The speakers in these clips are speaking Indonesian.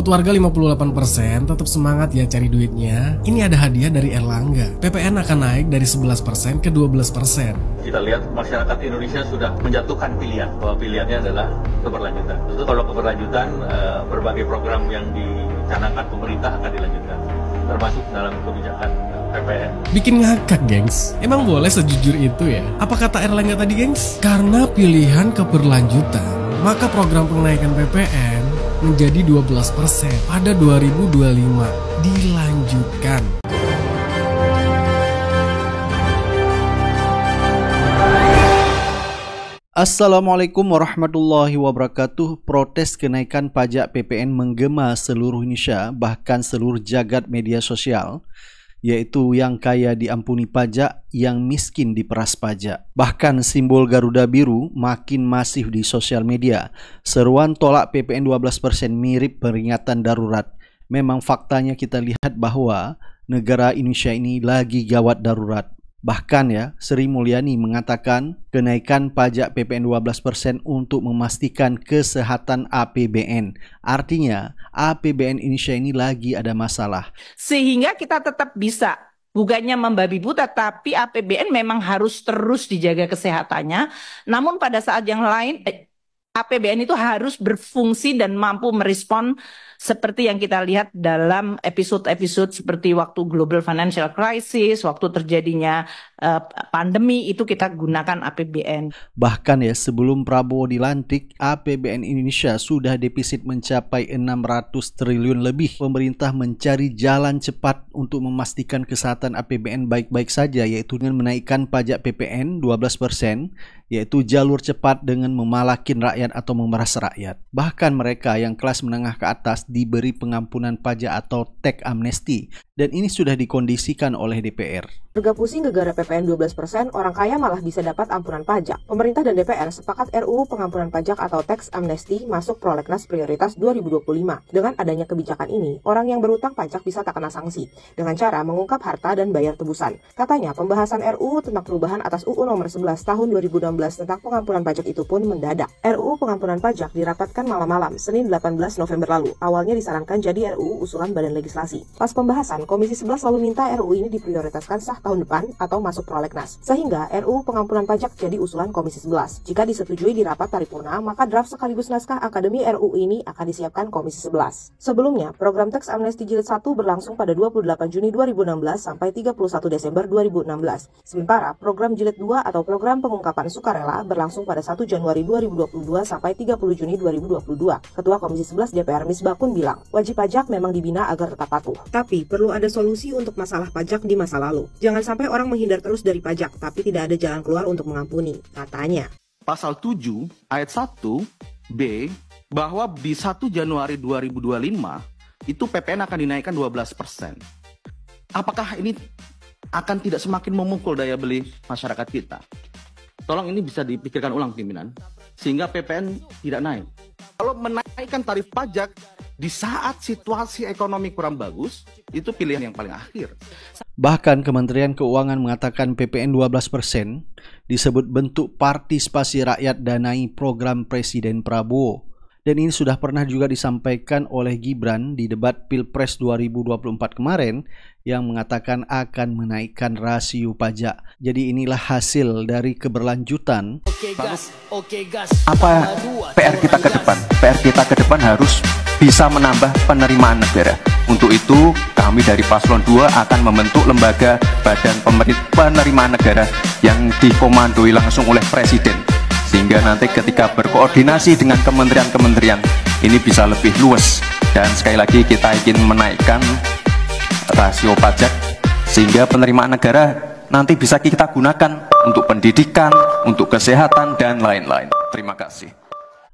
Buat warga 58% tetap semangat ya cari duitnya. Ini ada hadiah dari Erlangga. PPN akan naik dari 11% ke 12%. Kita lihat masyarakat Indonesia sudah menjatuhkan pilihan, bahwa pilihannya adalah keberlanjutan. Tentu kalau keberlanjutan, berbagai program yang dicanangkan pemerintah akan dilanjutkan, termasuk dalam kebijakan PPN. Bikin ngakak, gengs. Emang boleh sejujur itu ya? Apa kata Erlangga tadi, gengs? Karena pilihan keberlanjutan, maka program penaikan PPN menjadi 12% pada 2025 dilanjutkan. Assalamualaikum warahmatullahi wabarakatuh. Protes kenaikan pajak PPN menggema seluruh Indonesia, bahkan seluruh jagat media sosial, yaitu yang kaya diampuni pajak, yang miskin diperas pajak. Bahkan simbol Garuda Biru makin masif di sosial media. Seruan tolak PPN 12% mirip peringatan darurat. Memang faktanya kita lihat bahwa negara Indonesia ini lagi gawat darurat. Bahkan ya, Sri Mulyani mengatakan kenaikan pajak PPN 12% untuk memastikan kesehatan APBN. Artinya, APBN Indonesia ini lagi ada masalah. Sehingga kita tetap bisa, bukannya membabi buta, tapi APBN memang harus terus dijaga kesehatannya. Namun pada saat yang lain, APBN itu harus berfungsi dan mampu merespon seperti yang kita lihat dalam episode-episode seperti waktu Global Financial Crisis, waktu terjadinya pandemi, itu kita gunakan APBN. Bahkan ya, sebelum Prabowo dilantik, APBN Indonesia sudah defisit mencapai 600 triliun lebih. Pemerintah mencari jalan cepat untuk memastikan kesehatan APBN baik-baik saja, yaitu dengan menaikkan pajak PPN 12%, yaitu jalur cepat dengan memalakin rakyat atau memeras rakyat. Bahkan mereka yang kelas menengah ke atas diberi pengampunan pajak atau tax amnesty, dan ini sudah dikondisikan oleh DPR. Harga pusing gegara PPN 12%, orang kaya malah bisa dapat ampunan pajak. Pemerintah dan DPR sepakat RUU pengampunan pajak atau tax amnesty masuk prolegnas prioritas 2025. Dengan adanya kebijakan ini, orang yang berutang pajak bisa tak kena sanksi dengan cara mengungkap harta dan bayar tebusan. Katanya, pembahasan RUU tentang perubahan atas UU nomor 11 tahun 2016 tentang pengampunan pajak itu pun mendadak. RUU pengampunan pajak dirapatkan malam-malam Senin 18 November lalu. Awalnya disarankan jadi RUU usulan Badan Legislasi. Pas pembahasan, Komisi 11 lalu minta RUU ini diprioritaskan sah tahun depan atau masuk prolegnas. Sehingga RUU pengampunan pajak jadi usulan Komisi 11. Jika disetujui di rapat paripurna, maka draft sekaligus naskah akademi RUU ini akan disiapkan Komisi 11. Sebelumnya, program teks amnesti jilid 1 berlangsung pada 28 Juni 2016 sampai 31 Desember 2016. Sementara program jilid 2 atau program pengungkapan sukarela berlangsung pada 1 Januari 2022 sampai 30 Juni 2022. Ketua Komisi 11 DPR Misbakun bilang, wajib pajak memang dibina agar tetap patuh. Tapi perlu ada solusi untuk masalah pajak di masa lalu. Jangan sampai orang menghindar terus dari pajak, tapi tidak ada jalan keluar untuk mengampuni, katanya. Pasal 7 ayat 1B bahwa di 1 Januari 2025 itu PPN akan dinaikkan 12%. Apakah ini akan tidak semakin memukul daya beli masyarakat kita? Tolong ini bisa dipikirkan ulang pimpinan, sehingga PPN tidak naik. Kalau menaikkan tarif pajak di saat situasi ekonomi kurang bagus, itu pilihan yang paling akhir. Bahkan Kementerian Keuangan mengatakan PPN 12% disebut bentuk partisipasi rakyat danai program Presiden Prabowo. Dan ini sudah pernah juga disampaikan oleh Gibran di debat Pilpres 2024 kemarin yang mengatakan akan menaikkan rasio pajak. Jadi inilah hasil dari keberlanjutan. Apa PR kita ke depan? PR kita ke depan harus bisa menambah penerimaan negara. Untuk itu, kami dari Paslon 2 akan membentuk lembaga Badan Penerimaan Negara yang dikomandoi langsung oleh Presiden. Sehingga nanti ketika berkoordinasi dengan kementerian-kementerian ini bisa lebih luas. Dan sekali lagi kita ingin menaikkan rasio pajak sehingga penerimaan negara nanti bisa kita gunakan untuk pendidikan, untuk kesehatan, dan lain-lain. Terima kasih.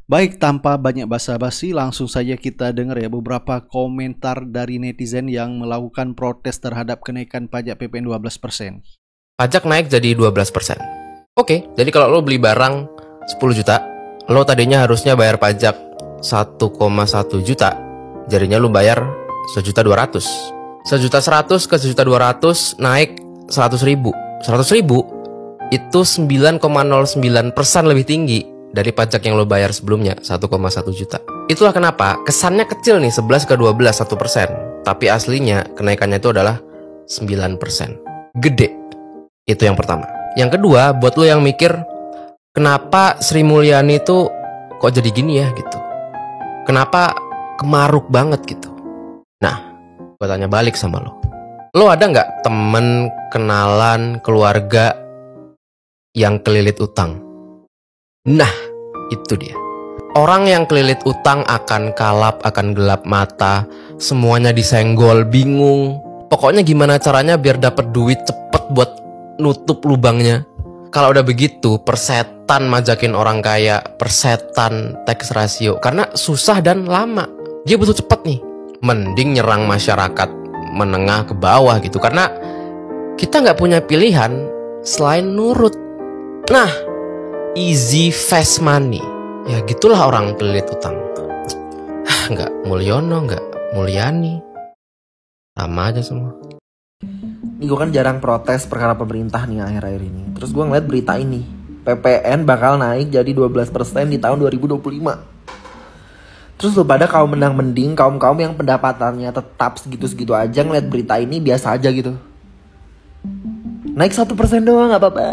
Baik, tanpa banyak basa-basi, langsung saja kita dengar ya beberapa komentar dari netizen yang melakukan protes terhadap kenaikan pajak PPN 12%. Pajak naik jadi 12%. Oke, jadi kalau lo beli barang 10 juta, lo tadinya harusnya bayar pajak 1,1 juta. Jadinya lo bayar 1.200.000. 1.100.000 ke 1.200.000 naik 100.000. 100.000 itu 9,09% lebih tinggi dari pajak yang lo bayar sebelumnya, 1,1 juta. Itulah kenapa kesannya kecil nih 11 ke 12 1%, tapi aslinya kenaikannya itu adalah 9%. Gede. Itu yang pertama. Yang kedua, buat lo yang mikir kenapa Sri Mulyani itu kok jadi gini ya gitu. Kenapa kemaruk banget gitu. Nah, gue tanya balik sama lo. Lo ada nggak temen, kenalan, keluarga yang kelilit utang? Nah, itu dia. Orang yang kelilit utang akan kalap, akan gelap mata, semuanya disenggol, bingung. Pokoknya gimana caranya biar dapat duit cepet buat nutup lubangnya. Kalau udah begitu, persetan majakin orang kaya, persetan tax ratio. Karena susah dan lama. Dia butuh cepet nih. Mending nyerang masyarakat menengah ke bawah gitu. Karena kita nggak punya pilihan selain nurut. Nah, easy fast money. Ya gitulah orang kelilit utang. Nggak Mulyono, nggak Mulyani, sama aja semua. Ini gue kan jarang protes perkara pemerintah nih akhir-akhir ini. Terus gue ngeliat berita ini, PPN bakal naik jadi 12% di tahun 2025. Terus lu pada kaum menang mending, kaum-kaum yang pendapatannya tetap segitu-segitu aja ngeliat berita ini biasa aja gitu. Naik 1% doang gak apa-apa.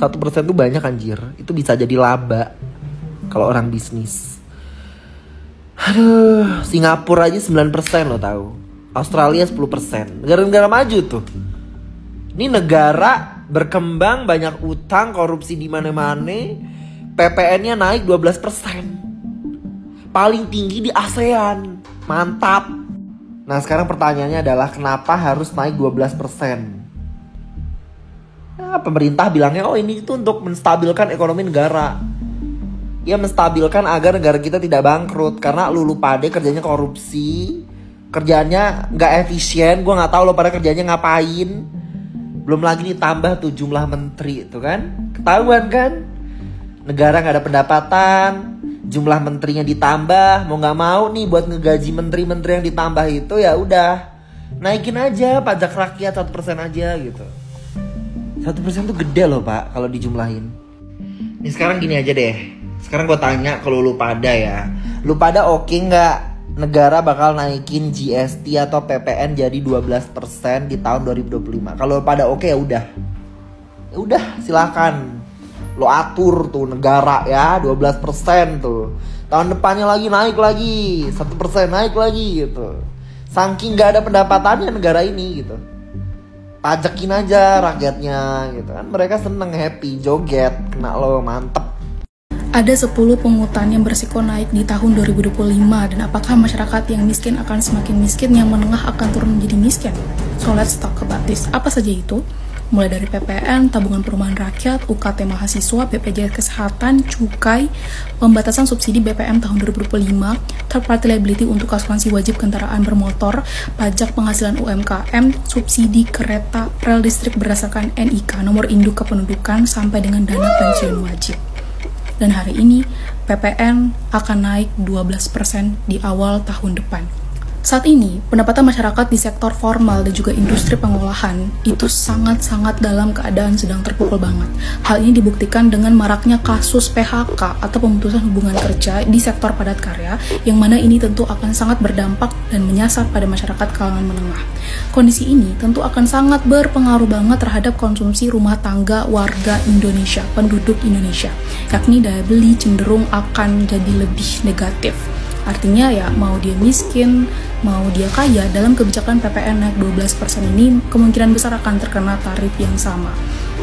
1% tuh banyak anjir. Itu bisa jadi laba kalau orang bisnis. Aduh, Singapura aja 9% lo tahu. Australia 10%. Negara-negara maju tuh. Ini negara berkembang, banyak utang, korupsi di mana-mana. PPN-nya naik 12%. Paling tinggi di ASEAN. Mantap. Nah, sekarang pertanyaannya adalah kenapa harus naik 12%? Nah, pemerintah bilangnya ini itu untuk menstabilkan ekonomi negara. Ya menstabilkan agar negara kita tidak bangkrut. Karena lu pada kerjanya korupsi, kerjanya nggak efisien. Gue nggak tahu lo pada kerjanya ngapain. Belum lagi ditambah tuh jumlah menteri itu kan, ketahuan kan. Negara nggak ada pendapatan, jumlah menterinya ditambah. Mau nggak mau nih buat ngegaji menteri-menteri yang ditambah itu ya udah naikin aja pajak rakyat 1% aja gitu. 1% tuh gede loh pak kalau dijumlahin. Nih sekarang gini aja deh. Sekarang gue tanya kalau lu pada ya. Lu pada oke nggak negara bakal naikin GST atau PPN jadi 12% di tahun 2025? Kalau lu pada oke ya udah. Ya udah silakan. Lu atur tuh negara ya 12% tuh. Tahun depannya lagi naik lagi 1% naik lagi gitu. Saking nggak ada pendapatannya negara ini gitu. Pajakin aja rakyatnya gitu kan. Mereka seneng, happy, joget, kena lo, mantep. Ada 10 pungutan yang berisiko naik di tahun 2025 dan apakah masyarakat yang miskin akan semakin miskin, yang menengah akan turun menjadi miskin? So let's talk about this. Apa saja itu? Mulai dari PPN, tabungan perumahan rakyat, UKT mahasiswa, BPJS kesehatan, cukai, pembatasan subsidi BPM tahun 2025, third party liability untuk asuransi wajib kendaraan bermotor, pajak penghasilan UMKM, subsidi kereta, rel listrik berdasarkan NIK, nomor induk kependudukan, sampai dengan dana pensiun wajib. Dan hari ini, PPN akan naik 12% di awal tahun depan. Saat ini, pendapatan masyarakat di sektor formal dan juga industri pengolahan itu sangat-sangat dalam keadaan sedang terpukul banget. Hal ini dibuktikan dengan maraknya kasus PHK atau pemutusan hubungan kerja di sektor padat karya, yang mana ini tentu akan sangat berdampak dan menyasar pada masyarakat kalangan menengah. Kondisi ini tentu akan sangat berpengaruh banget terhadap konsumsi rumah tangga warga Indonesia, penduduk Indonesia, yakni daya beli cenderung akan jadi lebih negatif. Artinya ya mau dia miskin, mau dia kaya, dalam kebijakan PPN naik 12% ini kemungkinan besar akan terkena tarif yang sama.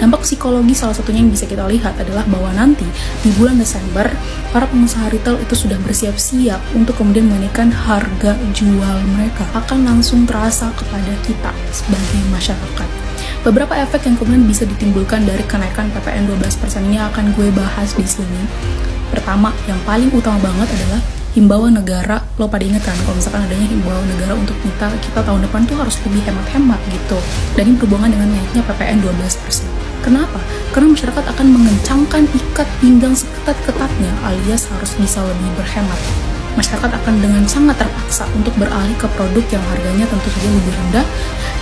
Dampak psikologi salah satunya yang bisa kita lihat adalah bahwa nanti di bulan Desember para pengusaha retail itu sudah bersiap-siap untuk kemudian menaikkan harga jual mereka, akan langsung terasa kepada kita sebagai masyarakat. Beberapa efek yang kemudian bisa ditimbulkan dari kenaikan PPN 12% ini akan gue bahas di sini. Pertama, yang paling utama banget adalah himbauan negara. Lo pada inget kan kalau misalkan adanya himbauan negara untuk kita tahun depan tuh harus lebih hemat-hemat gitu. Dan ini berhubungan dengan naiknya PPN 12%. Kenapa? Karena masyarakat akan mengencangkan ikat pinggang seketat-ketatnya, alias harus bisa lebih berhemat. Masyarakat akan dengan sangat terpaksa untuk beralih ke produk yang harganya tentu saja lebih rendah,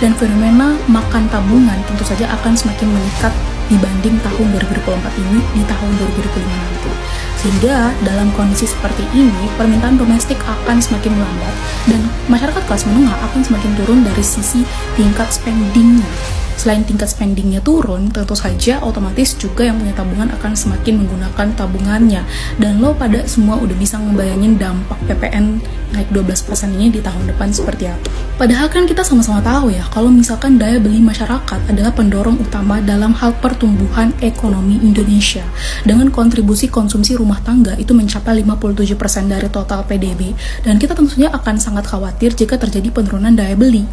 dan fenomena makan tabungan tentu saja akan semakin meningkat dibanding tahun 2024 ini di tahun 2025 nanti. Sehingga dalam kondisi seperti ini, permintaan domestik akan semakin melambat dan masyarakat kelas menengah akan semakin turun dari sisi tingkat spendingnya. Selain tingkat spendingnya turun, tentu saja otomatis juga yang punya tabungan akan semakin menggunakan tabungannya. Dan lo pada semua udah bisa ngebayangin dampak PPN naik 12% ini di tahun depan seperti apa. Padahal kan kita sama-sama tahu ya, kalau misalkan daya beli masyarakat adalah pendorong utama dalam hal pertumbuhan ekonomi Indonesia. Dengan kontribusi konsumsi rumah tangga itu mencapai 57% dari total PDB. Dan kita tentunya akan sangat khawatir jika terjadi penurunan daya beli.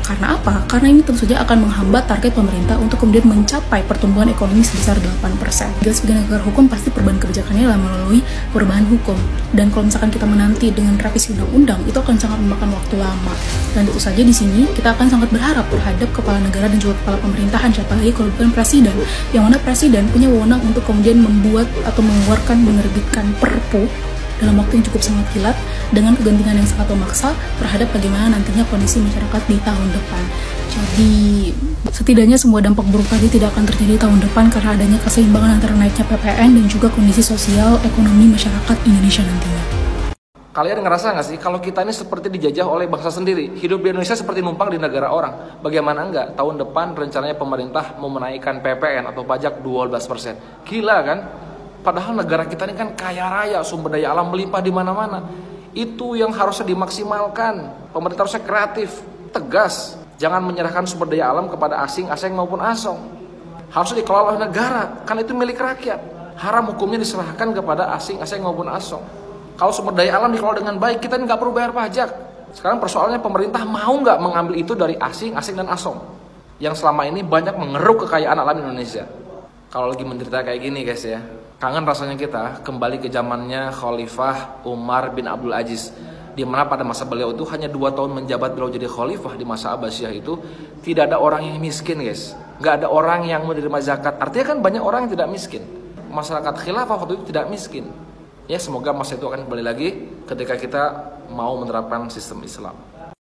Karena apa? Karena ini tentu saja akan menghambat target pemerintah untuk kemudian mencapai pertumbuhan ekonomi sebesar 8%. Sebagai negara hukum pasti perubahan kebijakannya melalui perubahan hukum. Dan kalau misalkan kita menanti dengan revisi undang-undang, itu akan sangat memakan waktu lama. Dan tentu saja di sini kita akan sangat berharap terhadap kepala negara dan juga kepala pemerintahan, siapa lagi kalau bukan presiden, yang mana presiden punya wewenang untuk kemudian membuat atau mengeluarkan menerbitkan perpu dalam waktu yang cukup sangat kilat dengan kegentingan yang sangat memaksa terhadap bagaimana nantinya kondisi masyarakat di tahun depan. Jadi setidaknya semua dampak buruk tadi tidak akan terjadi tahun depan karena adanya keseimbangan antara naiknya PPN dan juga kondisi sosial ekonomi masyarakat Indonesia nantinya. Kalian ngerasa nggak sih kalau kita ini seperti dijajah oleh bangsa sendiri? Hidup di Indonesia seperti numpang di negara orang. Bagaimana enggak? Tahun depan rencananya pemerintah mau menaikkan PPN atau pajak 12%. Gila kan? Padahal negara kita ini kan kaya raya, sumber daya alam melimpah di mana-mana. Itu yang harusnya dimaksimalkan. Pemerintah harusnya kreatif, tegas. Jangan menyerahkan sumber daya alam kepada asing maupun asong. Harusnya dikelola oleh negara, kan itu milik rakyat. Haram hukumnya diserahkan kepada asing maupun asong. Kalau sumber daya alam dikelola dengan baik, kita nggak perlu bayar pajak. Sekarang persoalannya pemerintah mau nggak mengambil itu dari asing dan asong yang selama ini banyak mengeruk kekayaan alam Indonesia. Kalau lagi menderita kayak gini guys ya, kangen rasanya kita kembali ke zamannya Khalifah Umar bin Abdul Aziz, di mana pada masa beliau itu hanya 2 tahun menjabat beliau jadi khalifah di masa Abbasiyah itu, tidak ada orang yang miskin guys, nggak ada orang yang menerima zakat. Artinya kan banyak orang yang tidak miskin. Masyarakat khilafah waktu itu tidak miskin. Ya semoga masa itu akan kembali lagi ketika kita mau menerapkan sistem Islam.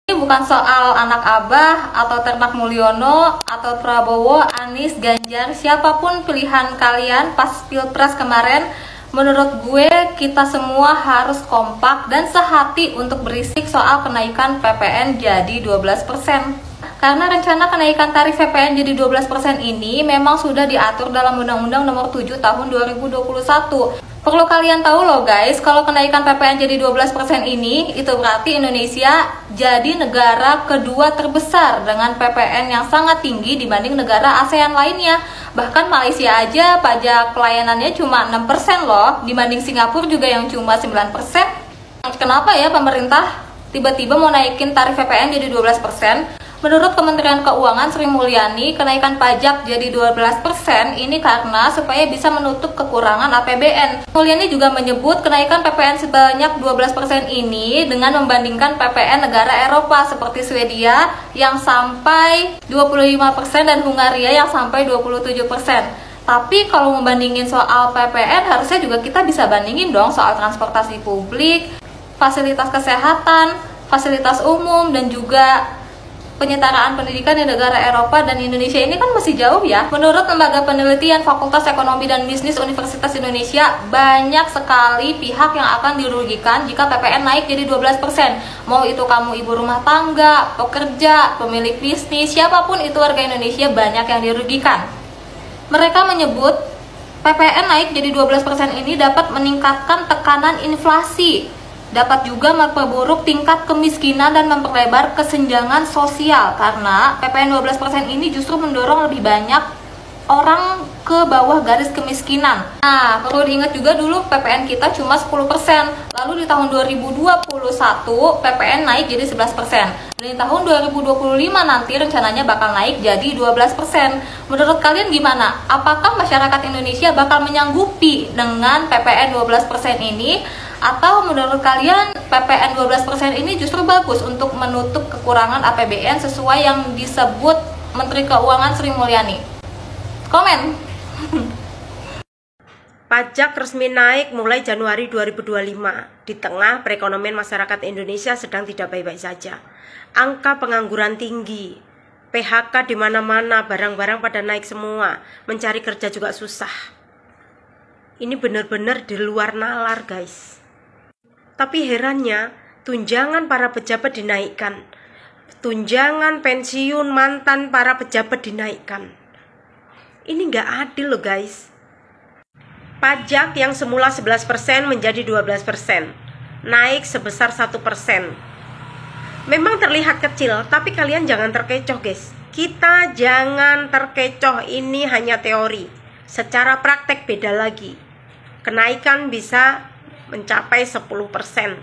Ini bukan soal anak Abah atau Ternak Mulyono atau Prabowo, Anies, Ganjar, siapapun pilihan kalian pas Pilpres kemarin. Menurut gue kita semua harus kompak dan sehati untuk berisik soal kenaikan PPN jadi 12%. Karena rencana kenaikan tarif PPN jadi 12% ini memang sudah diatur dalam Undang-Undang Nomor 7 Tahun 2021. Perlu kalian tahu loh guys, kalau kenaikan PPN jadi 12% ini, itu berarti Indonesia jadi negara kedua terbesar dengan PPN yang sangat tinggi dibanding negara ASEAN lainnya. Bahkan Malaysia aja pajak pelayanannya cuma 6% loh, dibanding Singapura juga yang cuma 9%. Kenapa ya pemerintah tiba-tiba mau naikin tarif PPN jadi 12%? Menurut Kementerian Keuangan Sri Mulyani, kenaikan pajak jadi 12% ini karena supaya bisa menutup kekurangan APBN. Mulyani juga menyebut kenaikan PPN sebanyak 12% ini dengan membandingkan PPN negara Eropa seperti Swedia yang sampai 25% dan Hungaria yang sampai 27%. Tapi kalau membandingin soal PPN, harusnya juga kita bisa bandingin dong soal transportasi publik, fasilitas kesehatan, fasilitas umum, dan juga penyetaraan pendidikan di negara Eropa dan Indonesia ini kan masih jauh ya. Menurut Lembaga Penelitian Fakultas Ekonomi dan Bisnis Universitas Indonesia, banyak sekali pihak yang akan dirugikan jika PPN naik jadi 12%. Mau itu kamu ibu rumah tangga, pekerja, pemilik bisnis, siapapun itu warga Indonesia banyak yang dirugikan. Mereka menyebut PPN naik jadi 12% ini dapat meningkatkan tekanan inflasi, dapat juga memperburuk tingkat kemiskinan dan memperlebar kesenjangan sosial karena PPN 12% ini justru mendorong lebih banyak orang ke bawah garis kemiskinan. Nah, perlu diingat juga dulu PPN kita cuma 10%. Lalu di tahun 2021 PPN naik jadi 11%. Dan di tahun 2025 nanti rencananya bakal naik jadi 12%. Menurut kalian gimana? Apakah masyarakat Indonesia bakal menyanggupi dengan PPN 12% ini? Atau menurut kalian PPN 12% ini justru bagus untuk menutup kekurangan APBN sesuai yang disebut Menteri Keuangan Sri Mulyani? Komen. Pajak resmi naik mulai Januari 2025. Di tengah perekonomian masyarakat Indonesia sedang tidak baik-baik saja. Angka pengangguran tinggi. PHK di mana-mana, barang-barang pada naik semua, mencari kerja juga susah. Ini benar-benar di luar nalar, guys. Tapi herannya, tunjangan para pejabat dinaikkan. Tunjangan pensiun mantan para pejabat dinaikkan. Ini nggak adil loh, guys. Pajak yang semula 11% menjadi 12%, naik sebesar 1%. Memang terlihat kecil, tapi kalian jangan terkecoh, guys. Kita jangan terkecoh, ini hanya teori. Secara praktek beda lagi. Kenaikan bisa mencapai 10%.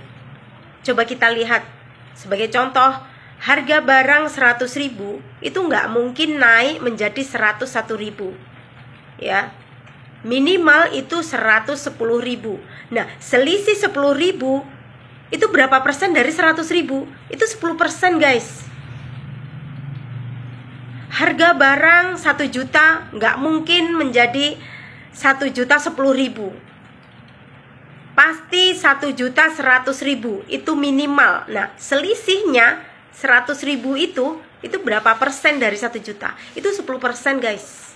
Coba kita lihat. Sebagai contoh, harga barang 100.000 itu nggak mungkin naik menjadi 101.000. Ya. Minimal itu 110.000. Nah, selisih 10.000 itu berapa persen dari 100.000? Itu 10%, guys. Harga barang 1 juta nggak mungkin menjadi 1.010.000. Pasti 1.100.000 itu minimal. Nah, selisihnya 100.000 itu berapa persen dari 1 juta? Itu 10%, guys.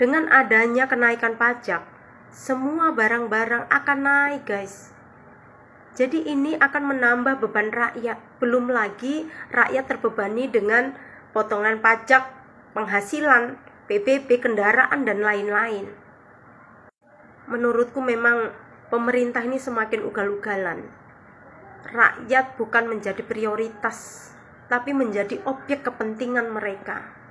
Dengan adanya kenaikan pajak, semua barang-barang akan naik, guys. Jadi ini akan menambah beban rakyat. Belum lagi rakyat terbebani dengan potongan pajak, penghasilan, PBB, kendaraan, dan lain-lain. Menurutku memang pemerintah ini semakin ugal-ugalan. Rakyat bukan menjadi prioritas, tapi menjadi objek kepentingan mereka.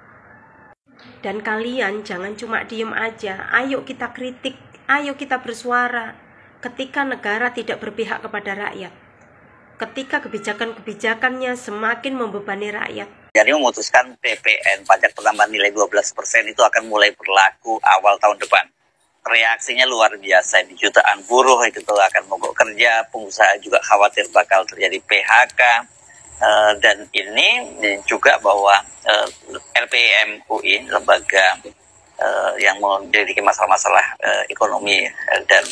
Dan kalian jangan cuma diem aja. Ayo kita kritik, ayo kita bersuara. Ketika negara tidak berpihak kepada rakyat, ketika kebijakan-kebijakannya semakin membebani rakyat. Jadi memutuskan PPN pajak pertambahan nilai 12% itu akan mulai berlaku awal tahun depan. Reaksinya luar biasa, di jutaan buruh itu akan mogok kerja, pengusaha juga khawatir bakal terjadi PHK. Dan ini juga bahwa LPM UI, lembaga yang memiliki masalah-masalah ekonomi dan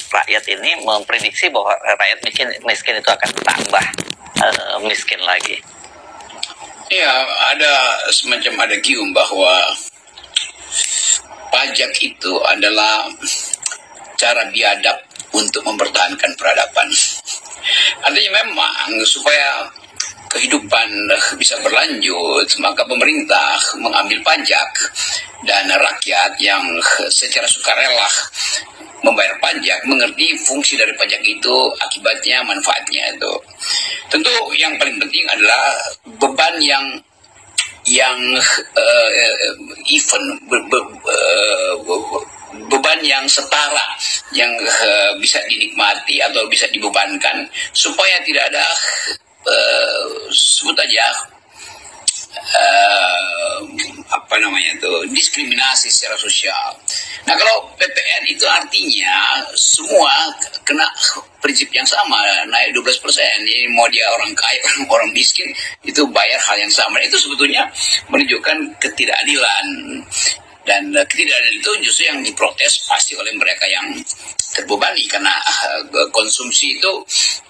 rakyat ini memprediksi bahwa rakyat miskin itu akan tambah miskin lagi. Ya, ada gium bahwa pajak itu adalah cara biadab untuk mempertahankan peradaban. Artinya memang supaya kehidupan bisa berlanjut, maka pemerintah mengambil pajak dan rakyat yang secara sukarela membayar pajak mengerti fungsi dari pajak itu, akibatnya, manfaatnya itu. Tentu yang paling penting adalah beban yang beban yang setara, yang bisa dinikmati atau bisa dibebankan, supaya tidak ada sebut aja diskriminasi secara sosial. Nah, kalau PPN itu artinya semua kena prinsip yang sama, naik 12%. Ini mau dia orang kaya, orang miskin, itu bayar hal yang sama. Itu sebetulnya menunjukkan ketidakadilan. Dan ketidakadilan itu justru yang diprotes pasti oleh mereka yang terbebani, karena konsumsi itu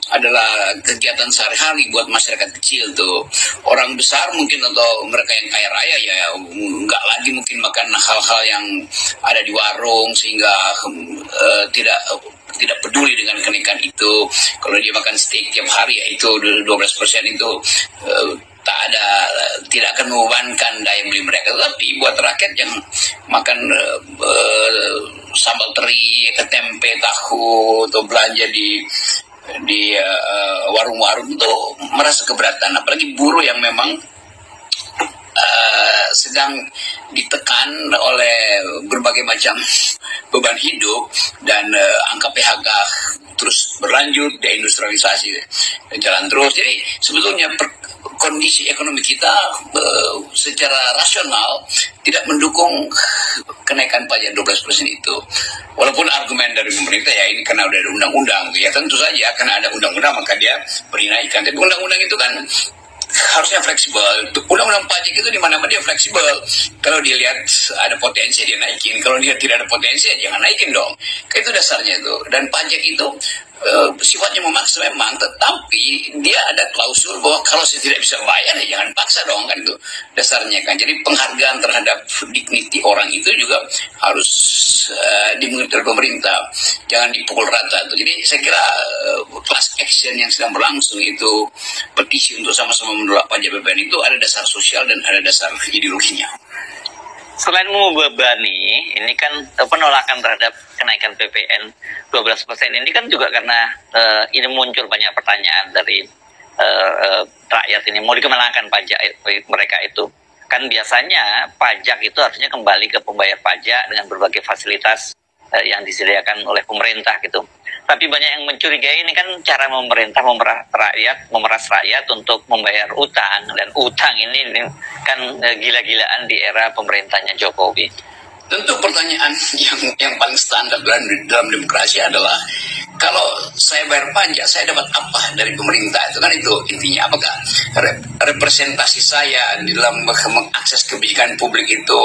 adalah kegiatan sehari-hari buat masyarakat kecil tuh. Orang besar mungkin atau mereka yang kaya raya ya nggak lagi mungkin makan hal-hal yang ada di warung, sehingga tidak peduli dengan kenaikan itu. Kalau dia makan steak tiap hari, ya itu 12% itu tidak akan membebankan daya beli mereka. Tapi buat rakyat yang makan sambal teri, tempe, tahu, atau belanja di warung-warung itu merasa keberatan. Apalagi buruh yang memang sedang ditekan oleh berbagai macam beban hidup, dan angka PHK terus berlanjut, deindustrialisasi jalan terus. Jadi sebetulnya kondisi ekonomi kita secara rasional tidak mendukung kenaikan pajak 12% itu. Walaupun argumen dari pemerintah ya ini karena udah ada undang-undang, ya tentu saja karena ada undang-undang maka dia beri naikkan. Tapi undang-undang itu kan harusnya fleksibel. Undang-undang pajak itu di mana-mana dia fleksibel. Kalau dia lihat ada potensi dia naikin, kalau dia tidak ada potensi jangan naikin dong. Itu dasarnya itu. Dan pajak itu sifatnya memaksa memang, tetapi dia ada klausul bahwa kalau saya tidak bisa bayar ya jangan paksa dong, kan itu dasarnya kan. Jadi penghargaan terhadap dignity orang itu juga harus dimengerti oleh pemerintah, jangan dipukul rata tuh. Jadi saya kira class action yang sedang berlangsung itu, petisi untuk sama-sama menolak pajak PPN itu ada dasar sosial dan ada dasar ideologinya. Selain membebani, ini kan penolakan terhadap kenaikan PPN 12% ini kan juga karena ini muncul banyak pertanyaan dari rakyat ini, mau dikemanakan pajak mereka itu. Kan biasanya pajak itu harusnya kembali ke pembayar pajak dengan berbagai fasilitas yang disediakan oleh pemerintah gitu. Tapi banyak yang mencurigai ini kan cara pemerintah memeras rakyat untuk membayar utang, dan utang ini kan gila-gilaan di era pemerintahnya Jokowi. Tentu pertanyaan yang paling standar dalam demokrasi adalah, kalau saya bayar pajak, saya dapat apa dari pemerintah? Itu kan itu intinya. Apakah representasi saya di dalam mengakses kebijakan publik itu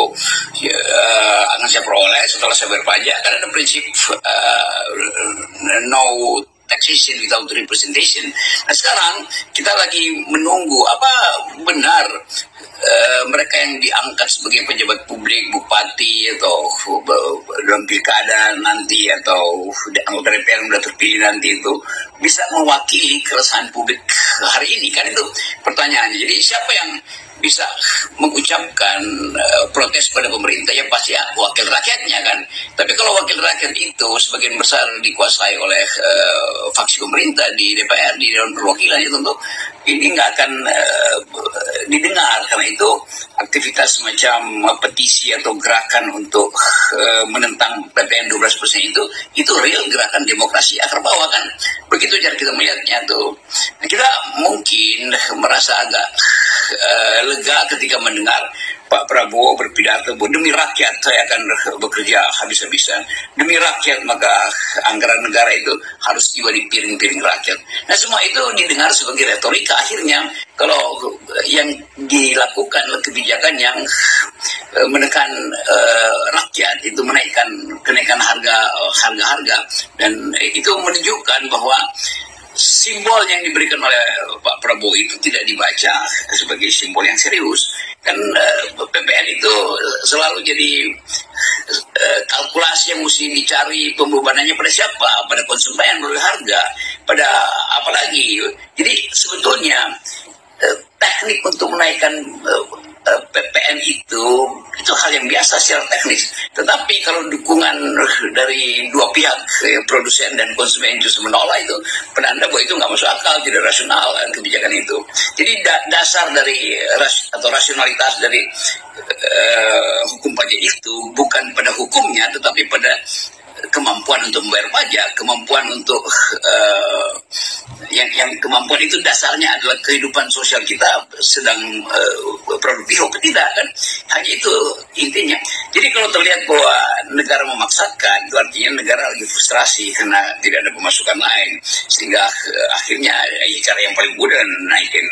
akan saya peroleh setelah saya bayar pajak? Kan ada prinsip no taxation without representation. Nah sekarang kita lagi menunggu apa benar mereka yang diangkat sebagai pejabat publik, bupati atau dalam pilkada nanti, atau anggota DPR yang sudah terpilih nanti itu bisa mewakili keresahan publik hari ini, kan itu pertanyaannya. Jadi siapa yang bisa mengucapkan protes pada pemerintah? Ya pasti wakil rakyatnya kan. Tapi kalau wakil rakyat itu sebagian besar dikuasai oleh faksi pemerintah di DPR, di Dewan Perwakilan, ya tentu ini nggak akan didengar. Karena itu aktivitas semacam petisi atau gerakan untuk menentang PPN 12% itu real gerakan demokrasi akar bawah kan. Begitu cara kita melihatnya tuh. Nah, kita mungkin merasa agak lega ketika mendengar Pak Prabowo berpidato bahwa demi rakyat saya akan bekerja habis-habisan. Demi rakyat maka anggaran negara itu harus juga di piring-piring rakyat. Nah semua itu didengar sebagai retorika. Akhirnya kalau yang dilakukan kebijakan yang menekan rakyat itu kenaikan harga, dan itu menunjukkan bahwa simbol yang diberikan oleh Pak Prabowo itu tidak dibaca sebagai simbol yang serius. Kan PPN itu selalu jadi kalkulasi yang mesti dicari pembebanannya pada siapa, pada konsumen melalui harga, pada apa lagi. Jadi sebetulnya teknik untuk menaikkan PPN itu hal yang biasa secara teknis. Tetapi kalau dukungan dari dua pihak, produsen dan konsumen justru menolak, itu penanda bahwa itu nggak masuk akal, tidak rasional kebijakan itu. Jadi dasar dari rasionalitas dari hukum pajak itu bukan pada hukumnya, tetapi pada kemampuan untuk membayar pajak, kemampuan untuk yang kemampuan itu dasarnya adalah kehidupan sosial kita sedang produktif atau tidak kan, hanya itu intinya. Jadi kalau terlihat bahwa negara memaksakan, itu artinya negara lagi frustrasi karena tidak ada pemasukan lain, sehingga akhirnya cara yang paling mudah naikin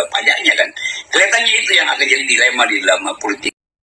pajaknya kan. Kelihatannya itu yang akan jadi dilema di dalam politik.